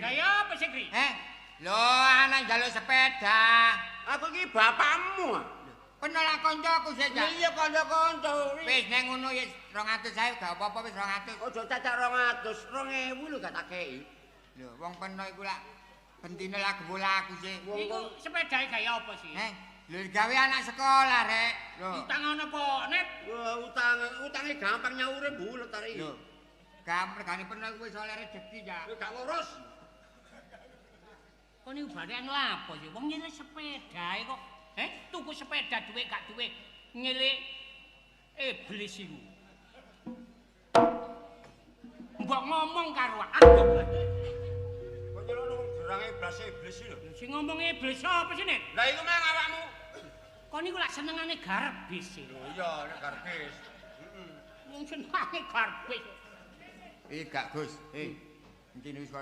Gaya apa sih, Kri? Lho, anak njaluk sepeda. Aku iki bapakmu. Penolak koncoku sih, Cak. Iya kanca-kanca. Wis nek ngono ya 200 ae gak apa-apa wis 200. Ojo cacak 200, 2000 lho gak tak kei. Lho, wong peno iku lak bentine lak gembul aku sih. Iku sepedae gaya apa sih? Lho gawe anak sekolah, Rek. Lho. Utang ana apa, Net? Wah, utange gampang nyaure bulet ari. Lho. Gampang regane peno iku wis oleh rezeki, Cak. Gak ngurus. Kok niku bareng lapo sih? Wong nyilih sepedae kok. Tuku sepeda duwe gak duwe nyilih iblis iku. Mbok ngomong karo aku. Kok nyelokno gerange iblis lho. Sing ngomong iblis apa sih, Net? Lah iku mang awakmu. Kok niku lak senengane garbis sih. Lho iya, nek garbis. Wong senengane garbis. Gak, Gus. Encine wis